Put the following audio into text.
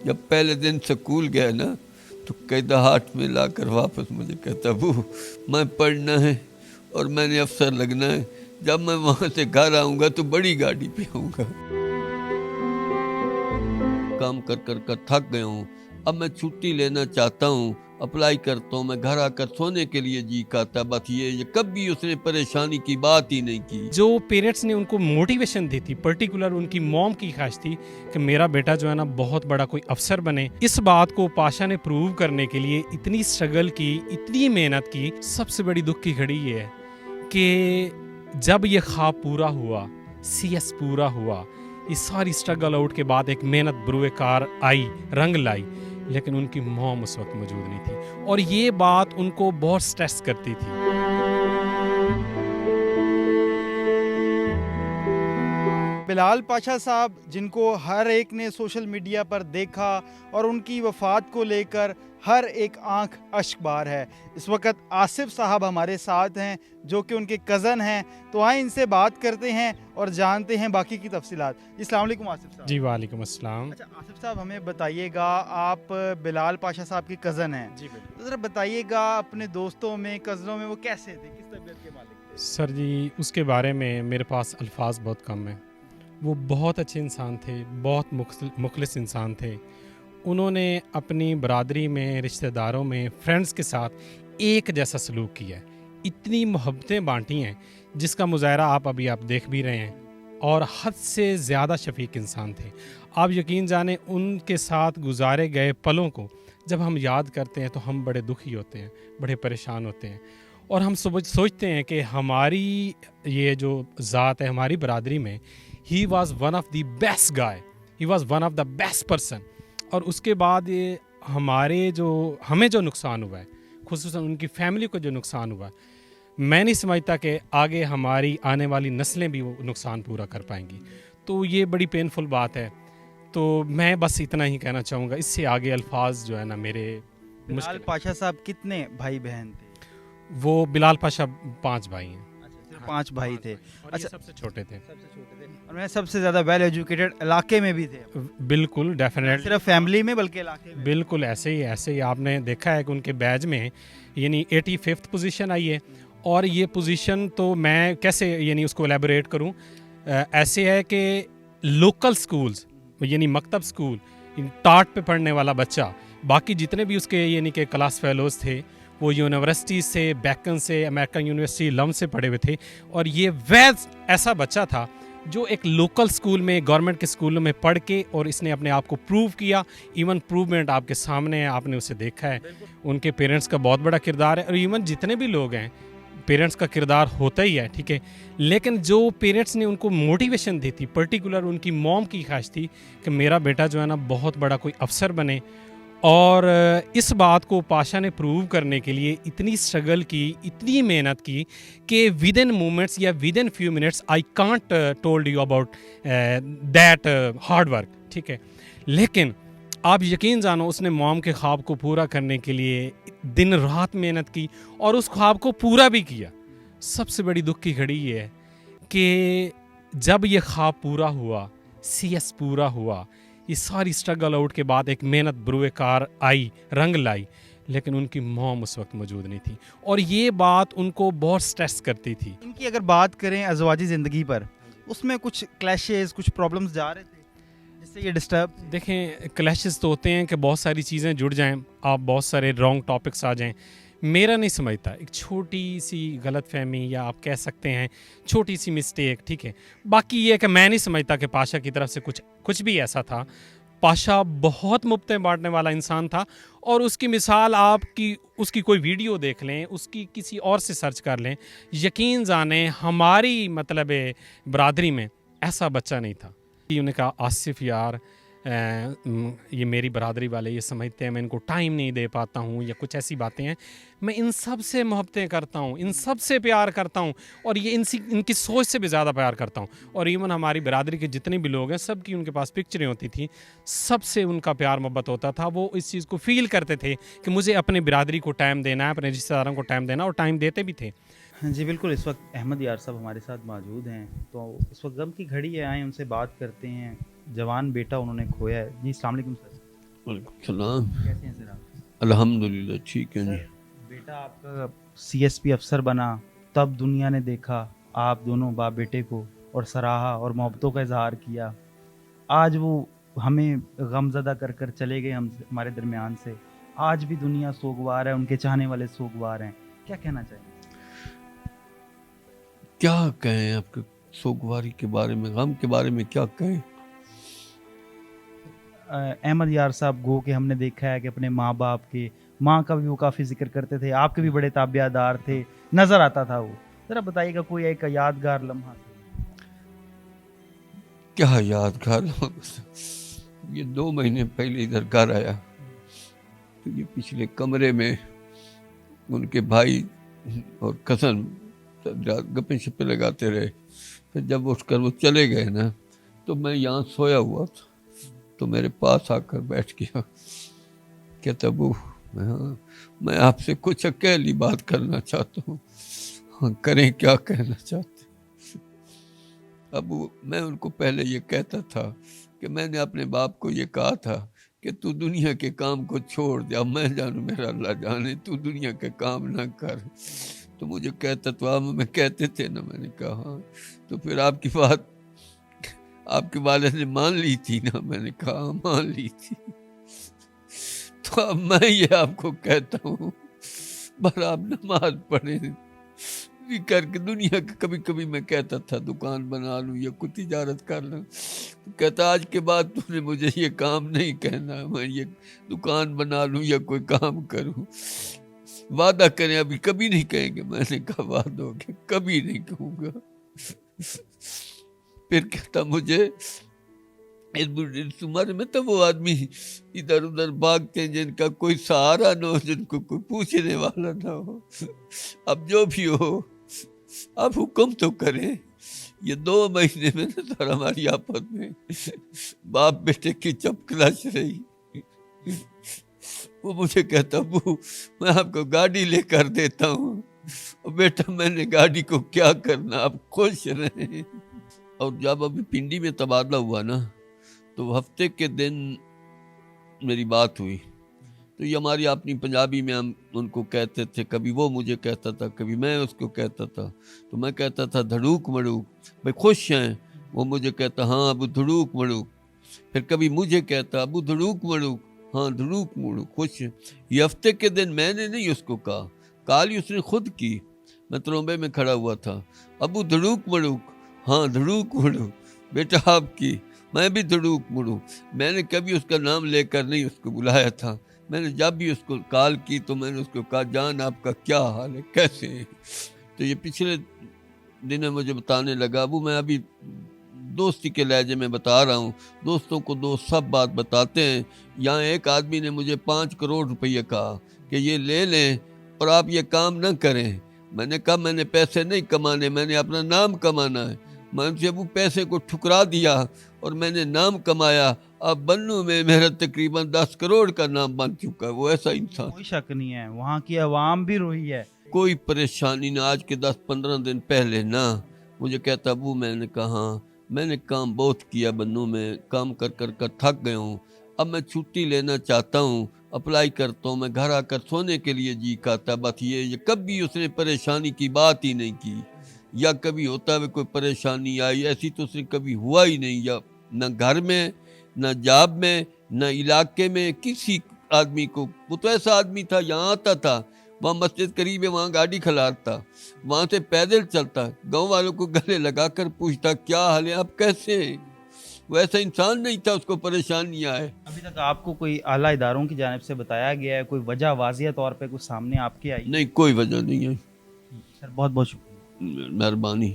جب پہلے دن سکول گیا نا تو قاعدہ ہاتھ میں لا کر واپس مجھے کہتا ابو میں پڑھنا ہے اور میں نے افسر لگنا ہے، جب میں وہاں سے گھر آؤں گا تو بڑی گاڑی پہ آؤں گا۔ کام کر کر کر تھک گیا ہوں، اب میں چھٹی لینا چاہتا ہوں، اپلائی کرتا ہوں، میں گھر آ کر سونے کے لیے جی کرتا، بس یہ کبھی اس نے پریشانی کی بات ہی نہیں کی۔ جو پیرنٹس نے ان کو موٹیویشن دی تھی، پرٹیکولر ان کی موم کی خواہش تھی کہ میرا بیٹا جو ہے نا بہت بڑا کوئی افسر بنے، اس بات کو پاشا نے پروو کرنے کے لیے اتنی سٹرگل کی، اتنی محنت کی۔ سب سے بڑی دکھ کی گھڑی یہ ہے کہ جب یہ خواب پورا ہوا، سی ایس پورا ہوا، یہ ساری سٹرگل آؤٹ کے بعد ایک محنت بروئے کار آئی، رنگ لائی، لیکن ان کی موم اس وقت موجود نہیں تھی، اور یہ بات ان کو بہت سٹریس کرتی تھی۔ بلال پاشا صاحب، جن کو ہر ایک نے سوشل میڈیا پر دیکھا اور ان کی وفات کو لے کر ہر ایک آنکھ اشک بار ہے، اس وقت آصف صاحب ہمارے ساتھ ہیں جو کہ ان کے کزن ہیں، تو آئیں ان سے بات کرتے ہیں اور جانتے ہیں باقی کی تفصیلات۔ السلام علیکم آصف صاحب۔ جی وعلیکم السلام۔ اچھا آصف صاحب، ہمیں بتائیے گا، آپ بلال پاشا صاحب کے کزن ہیں، جی بالکل۔ ذرا بتائیے گا اپنے دوستوں میں، کزنوں میں وہ کیسے تھے، کس طبیعت کے مالک تھے؟ سر جی، اس کے بارے میں میرے پاس الفاظ بہت کم ہیں۔ وہ بہت اچھے انسان تھے، بہت مخلص انسان تھے۔ انہوں نے اپنی برادری میں، رشتہ داروں میں، فرینڈز کے ساتھ ایک جیسا سلوک کیا ہے، اتنی محبتیں بانٹی ہیں جس کا مظاہرہ آپ دیکھ بھی رہے ہیں، اور حد سے زیادہ شفیق انسان تھے۔ آپ یقین جانیں ان کے ساتھ گزارے گئے پلوں کو جب ہم یاد کرتے ہیں تو ہم بڑے دکھی ہوتے ہیں، بڑے پریشان ہوتے ہیں، اور ہم سوچتے ہیں کہ ہماری یہ جو ذات ہے ہماری برادری میں، he was one of the best guy, he was one of the best person, اور اس کے بعد یہ ہمیں جو نقصان ہوا ہے، خصوصاً ان کی فیملی کو جو نقصان ہوا ہے، میں نہیں سمجھتا کہ آگے ہماری آنے والی نسلیں بھی وہ نقصان پورا کر پائیں گی، تو یہ بڑی پینفل بات ہے۔ تو میں بس اتنا ہی کہنا چاہوں گا، اس سے آگے الفاظ جو ہے نا میرے بلال پاشا صاحب کتنے بھائی بہن تھے؟ وہ بلال پاشا 5 بھائی ہیں۔ صرف 5 بھائی تھے، اچھا، سب سے چھوٹے تھے۔ اور میں سب سے زیادہ ویل ایجوکیٹڈ علاقے میں بھی تھے، بالکل ڈیفینیٹلی، صرف فیملی میں بلکہ علاقے میں بالکل ایسے ہی آپ نے دیکھا ہے کہ ان کے بیچ میں یعنی 85th پوزیشن آئی ہے، اور یہ پوزیشن تو میں کیسے یعنی اس کو الیبوریٹ کروں، ایسے ہے کہ لوکل سکولز یعنی مکتب سکول ٹاٹ پہ پڑھنے والا بچہ، باقی جتنے بھی اس کے یعنی کہ کلاس فیلوز تھے وہ یونیورسٹی سے، بیکن سے، امریکن یونیورسٹی لم سے پڑھے ہوئے تھے، اور یہ ویز ایسا بچہ تھا جو ایک لوکل سکول میں، گورنمنٹ کے سکولوں میں پڑھ کے، اور اس نے اپنے آپ کو پروو کیا، ایون پروومنٹ آپ کے سامنے ہے، آپ نے اسے دیکھا ہے۔ ان کے پیرنٹس کا بہت بڑا کردار ہے، اور ایون جتنے بھی لوگ ہیں پیرنٹس کا کردار ہوتا ہی ہے، ٹھیک ہے، لیکن جو پیرنٹس نے ان کو موٹیویشن دی تھی، پرٹیکولر ان کی موم کی خواہش تھی کہ میرا بیٹا جو ہے نا بہت بڑا کوئی افسر بنے، اور اس بات کو پاشا نے پروو کرنے کے لیے اتنی سٹرگل کی، اتنی محنت کی کہ ود ان مومنٹس یا with in few minutes I can't told you about that hard work, ٹھیک ہے، لیکن آپ یقین جانو اس نے موم کے خواب کو پورا کرنے کے لیے دن رات محنت کی، اور اس خواب کو پورا بھی کیا۔ سب سے بڑی دکھ کی گھڑی یہ ہے کہ جب یہ خواب پورا ہوا، سی ایس پورا ہوا، یہ ساری سٹرگل آؤٹ کے بعد ایک محنت بروئے کار آئی، رنگ لائی، لیکن ان کی موم اس وقت موجود نہیں تھی، اور یہ بات ان کو بہت سٹریس کرتی تھی۔ ان کی اگر بات کریں ازواجی زندگی پر، اس میں کچھ کلیشز، کچھ پرابلمز جا رہے تھے جس سے یہ ڈسٹرب؟ دیکھیں، کلیشز تو ہوتے ہیں کہ بہت ساری چیزیں جڑ جائیں، آپ بہت سارے رانگ ٹاپکس آ جائیں، میرا نہیں سمجھتا، ایک چھوٹی سی غلط فہمی یا آپ کہہ سکتے ہیں چھوٹی سی مسٹیک، ٹھیک ہے، باقی یہ کہ میں نہیں سمجھتا کہ پاشا کی طرف سے کچھ بھی ایسا تھا۔ پاشا بہت مبتیں بانٹنے والا انسان تھا، اور اس کی مثال اس کی کوئی ویڈیو دیکھ لیں، اس کی کسی اور سے سرچ کر لیں، یقین جانیں ہماری مطلب برادری میں ایسا بچہ نہیں تھا۔ انہوں نے کہا آصف یار، یہ میری برادری والے یہ سمجھتے ہیں میں ان کو ٹائم نہیں دے پاتا ہوں یا کچھ ایسی باتیں ہیں، میں ان سب سے محبتیں کرتا ہوں، ان سب سے پیار کرتا ہوں، اور یہ ان کی سوچ سے بھی زیادہ پیار کرتا ہوں، اور ایون ہماری برادری کے جتنے بھی لوگ ہیں سب کی ان کے پاس پکچریں ہوتی تھیں، سب سے ان کا پیار محبت ہوتا تھا، وہ اس چیز کو فیل کرتے تھے کہ مجھے اپنے برادری کو ٹائم دینا ہے، اپنے رشتہ داروں کو ٹائم دینا، اور ٹائم دیتے بھی تھے۔ جی بالکل، اس وقت احمد یار صاحب ہمارے ساتھ موجود ہیں، تو اس وقت غم کی گھڑی ہے، آئیں ان سے بات کرتے ہیں، جوان بیٹا انہوں نے کھویا ہے۔ جی السلام علیکم سر۔ وعلیکم السلام. کیسے ہیں سر آپ؟ الحمدللہ ٹھیک ہے جی. بیٹا آپ کا CSP افسر بنا تب دنیا نے دیکھا آپ دونوں باپ بیٹے کو اور سراہا اور محبتوں کا اظہار کیا. آج وہ ہمیں غم زدہ کر کر چلے گئے ہمارے درمیان سے. آج بھی دنیا سوگوار ہے, ان کے چاہنے والے سوگوار ہیں. کیا کہنا چاہیں گے؟ کیا کہیں آپ کے سوگواری کے بارے میں, غم کے بارے میں کیا کہیں. احمد یار صاحب, گو کہ ہم نے دیکھا ہے کہ اپنے ماں باپ کے, ماں کا بھی وہ کافی ذکر کرتے تھے, آپ کے بھی بڑے تابعہ دار تھے, نظر آتا تھا وہ. ذرا بتائیے گا کوئی ایک یادگار لمحہ. کیا یادگار. یہ 2 مہینے پہلے ادھر گھر آیا تو یہ پچھلے کمرے میں ان کے بھائی اور کزن گپے شپے لگاتے رہے. پھر جب اٹھ کر وہ چلے گئے نا تو میں یہاں سویا ہوا تھا, تو میرے پاس آ کر بیٹھ گیا. کہتا ابو میں آپ سے کچھ اکیلی بات کرنا چاہتا ہوں. ہاں کریں, کیا کہنا چاہتے. ابو میں ان کو پہلے یہ کہتا تھا کہ میں نے اپنے باپ کو یہ کہا تھا کہ تو دنیا کے کام کو چھوڑ دے, اب میں جانوں میرا اللہ جانے, تو دنیا کے کام نہ کر. تو مجھے کہتا تو آپ میں کہتے تھے نا. میں نے کہا ہاں. تو پھر آپ کی بات آپ کے والد نے مان لی تھی نا. میں نے کہا ہاں مان لی تھی. تو اب میں یہ آپ کو کہتا ہوں بس آپ نماز پڑھیں کر کے. دنیا کے کبھی کبھی میں کہتا تھا دکان بنا لوں یا کوئی تجارت کر لوں, تو کہتا آج کے بعد تو نے مجھے یہ کام نہیں کہنا, میں یہ دکان بنا لوں یا کوئی کام کروں. وعدہ کریں, ابھی کبھی نہیں کہیں گے. میں نے کہا وعدہ ہو گیا, کبھی نہیں کہوں گا. پھر کہتا مجھے اس عمر میں تو وہ آدمی ادھر ادھر بھاگتے ہیں جن کا کوئی سہارا نہ ہو, جن کو کوئی پوچھنے والا نہ ہو. اب جو بھی ہو آپ حکم تو کریں. یہ 2 مہینے میں نا سر ہماری آپس میں باپ بیٹے کی چپکلاش رہی. وہ مجھے کہتا ابو میں آپ کو گاڑی لے کر دیتا ہوں. بیٹا میں نے گاڑی کو کیا کرنا, آپ خوش رہیں. اور جب ابھی پنڈی میں تبادلہ ہوا نا تو ہفتے کے دن میری بات ہوئی. تو یہ ہماری اپنی پنجابی میں ہم ان کو کہتے تھے, کبھی وہ مجھے کہتا تھا کبھی میں اس کو کہتا تھا. تو میں کہتا تھا دھڑوک مڑوک, بھائی خوش ہیں. وہ مجھے کہتا ہاں ابو دھڑوک مڑوک. پھر کبھی مجھے کہتا ابو دھڑوک مڑوک, ہاں دھڑوک مڑوک, خوش ہیں. یہ ہفتے کے دن میں نے نہیں اس کو کہا, کال اس نے خود کی. میں ترومبے میں کھڑا ہوا تھا, ابو دھڑوک مڑوک, ہاں دھڑوک مڑوک. بیٹا آپ کی, میں بھی دھڑوک مڑوں. میں نے کبھی اس کا نام لے کر نہیں اس کو بلایا تھا. میں نے جب بھی اس کو کال کی تو میں نے اس کو کہا جان آپ کا کیا حال ہے, کیسے ہیں. تو یہ پچھلے دن مجھے بتانے لگا ابو میں ابھی دوستی کے لہجے میں بتا رہا ہوں. دوستوں کو دوست سب بات بتاتے ہیں. یہاں ایک آدمی نے مجھے 5 کروڑ روپیہ کہا کہ یہ لے لیں اور آپ یہ کام نہ کریں. میں نے کہا میں نے پیسے نہیں کمانے, میں نے اپنا نام کمانا ہے. میں نے ابو پیسے کو ٹھکرا دیا اور میں نے نام کمایا. اب بنو میں میرا تقریباً 10 کروڑ کا نام بن چکا ہے. وہ ایسا انسان, کوئی شک نہیں ہے, وہاں کی عوام بھی روئی ہے. کوئی پریشانی نہ. آج کے 10-15 دن پہلے نا مجھے کہتا ابو, میں نے کہا ہاں میں نے کام بہت کیا بنو میں, کام کر کر کر تھک گیا ہوں. اب میں چھٹی لینا چاہتا ہوں, اپلائی کرتا ہوں. میں گھر آ کر سونے کے لیے جی کہتا. بس یہ کبھی اس نے پریشانی کی بات ہی نہیں کی, یا کبھی ہوتا ہے کوئی پریشانی آئی ایسی تو اس نے کبھی ہوا ہی نہیں. یا نہ گھر میں نہ جاب میں نہ علاقے میں کسی آدمی کو. وہ تو ایسا آدمی تھا یہاں آتا تھا, وہاں مسجد قریب ہے وہاں گاڑی کھلارتا, وہاں سے پیدل چلتا, گاؤں والوں کو گلے لگا کر پوچھتا کیا حال ہے آپ کیسے ہیں. وہ ایسا انسان نہیں تھا اس کو پریشانی آئے. ابھی تک آپ کو کوئی اعلیٰ اداروں کی جانب سے بتایا گیا ہے, کوئی وجہ واضح طور پہ کچھ سامنے آپ کے آئی؟ نہیں کوئی وجہ نہیں ہے. سر بہت بہت شکریہ. مہربانی.